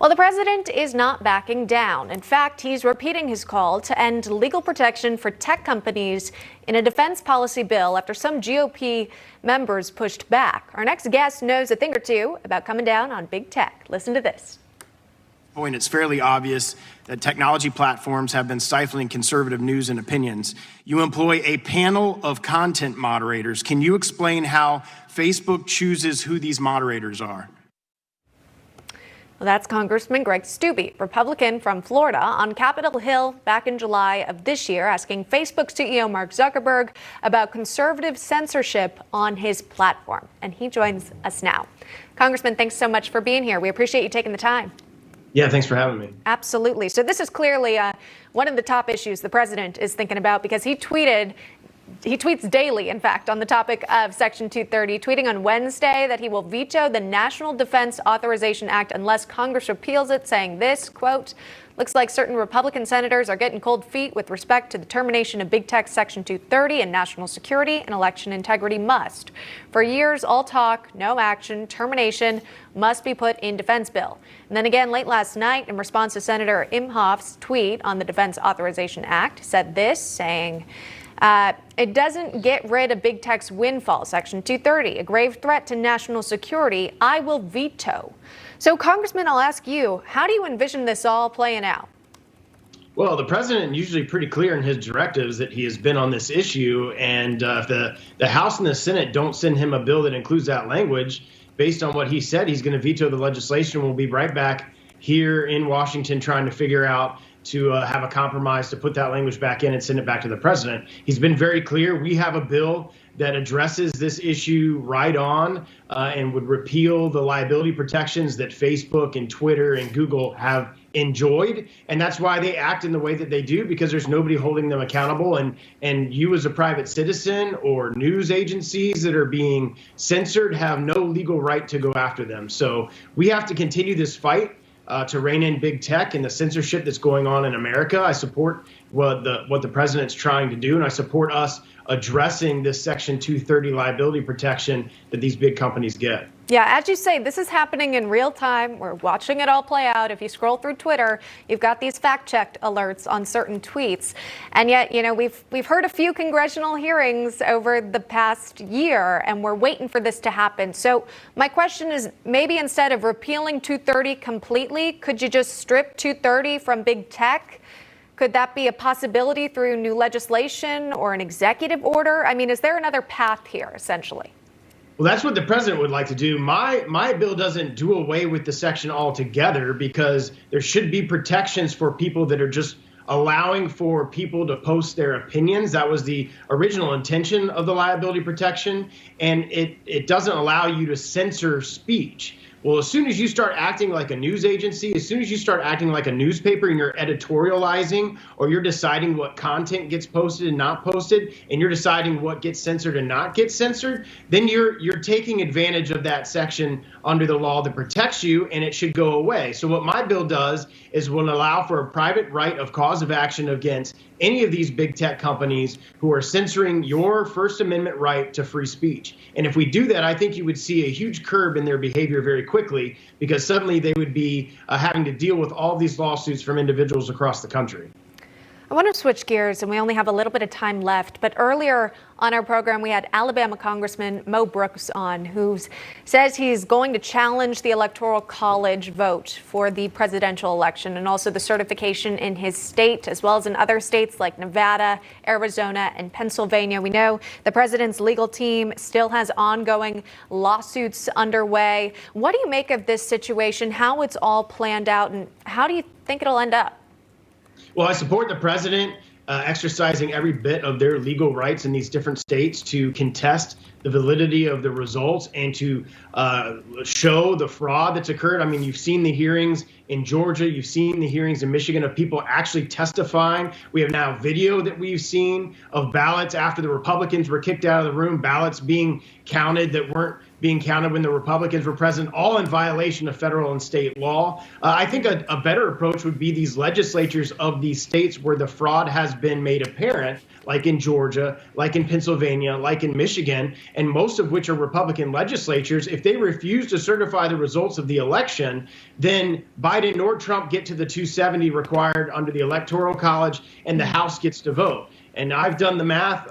Well, the president is not backing down. In fact, he's repeating his call to end legal protection for tech companies in a defense policy bill after some GOP members pushed back. Our next guest knows a thing or two about coming down on big tech. Listen to this. It's fairly obvious that technology platforms have been stifling conservative news and opinions. You employ a panel of content moderators. Can you explain how Facebook chooses who these moderators are? Well, that's Congressman Greg Steube, Republican from Florida, on Capitol Hill back in July of this year, asking Facebook CEO Mark Zuckerberg about conservative censorship on his platform. And he joins us now. Congressman, thanks so much for being here. We appreciate you taking the time. Yeah, thanks for having me. Absolutely. So this is clearly one of the top issues the president is thinking about, because he tweets daily, in fact, on the topic of Section 230, tweeting on Wednesday that he will veto the National Defense Authorization Act unless Congress repeals it, saying this, quote, "Looks like certain Republican senators are getting cold feet with respect to the termination of big tech Section 230 and national security and election integrity must. For years, all talk, no action, termination must be put in defense bill." And then again late last night, in response to Senator Imhoff's tweet on the Defense Authorization Act, said this, saying, it doesn't get rid of big tech's windfall, Section 230, a grave threat to national security, I will veto. So, Congressman, I'll ask you, how do you envision this all playing out? Well, the president usually pretty clear in his directives that he has been on this issue. And if the House and the Senate don't send him a bill that includes that language, based on what he said, he's going to veto the legislation. We'll be right back here in Washington trying to figure out to have a compromise to put that language back in and send it back to the president. He's been very clear. We have a bill that addresses this issue right on and would repeal the liability protections that Facebook and Twitter and Google have enjoyed. And that's why they act in the way that they do, because there's nobody holding them accountable. And you as a private citizen or news agencies that are being censored have no legal right to go after them. So we have to continue this fight to rein in big tech and the censorship that's going on in America. I support what the president's trying to do, and I support us addressing this Section 230 liability protection that these big companies get. Yeah, as you say, this is happening in real time. We're watching it all play out. If you scroll through Twitter, you've got these fact-checked alerts on certain tweets. And yet, you know, we've heard a few congressional hearings over the past year, and we're waiting for this to happen. So my question is, maybe instead of repealing 230 completely, could you just strip 230 from big tech? Could that be a possibility through new legislation or an executive order? I mean, is there another path here, essentially? Well, that's what the president would like to do. My bill doesn't do away with the section altogether, because there should be protections for people that are just allowing for people to post their opinions. That was the original intention of the liability protection. And it doesn't allow you to censor speech. Well, as soon as you start acting like a news agency, as soon as you start acting like a newspaper and you're editorializing, or you're deciding what content gets posted and not posted, and you're deciding what gets censored and not gets censored, then you're taking advantage of that section under the law that protects you, and it should go away. So what my bill does is will allow for a private right of cause of action against any of these big tech companies who are censoring your First Amendment right to free speech. And if we do that, I think you would see a huge curb in their behavior very quickly, because suddenly they would be having to deal with all these lawsuits from individuals across the country. I want to switch gears, and we only have a little bit of time left. But earlier on our program, we had Alabama Congressman Mo Brooks on, who says he's going to challenge the Electoral College vote for the presidential election, and also the certification in his state, as well as in other states like Nevada, Arizona, and Pennsylvania. We know the president's legal team still has ongoing lawsuits underway. What do you make of this situation, how it's all planned out, and how do you think it'll end up? Well, I support the president exercising every bit of their legal rights in these different states to contest the validity of the results and to show the fraud that's occurred. I mean, you've seen the hearings in Georgia, you've seen the hearings in Michigan of people actually testifying. We have now video that we've seen of ballots after the Republicans were kicked out of the room, ballots being counted that weren't being counted when the Republicans were present, all in violation of federal and state law. I think a better approach would be these legislatures of these states where the fraud has been made apparent, like in Georgia, like in Pennsylvania, like in Michigan, and most of which are Republican legislatures. If they refuse to certify the results of the election, then Biden or Trump get to the 270 required under the Electoral College, and the House gets to vote. And I've done the math.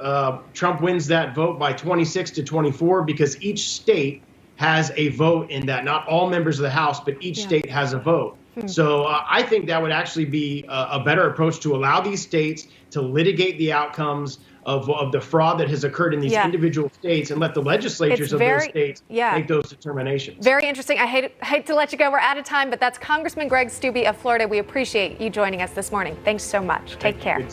Trump wins that vote by 26 to 24 because each state has a vote in that. Not all members of the House, but each state has a vote. So I think that would actually be a better approach to allow these states to litigate the outcomes of the fraud that has occurred in these individual states and let the legislatures of those states make those determinations. Very interesting. I hate to let you go. We're out of time, but that's Congressman Greg Steube of Florida. We appreciate you joining us this morning. Thanks so much. Take care.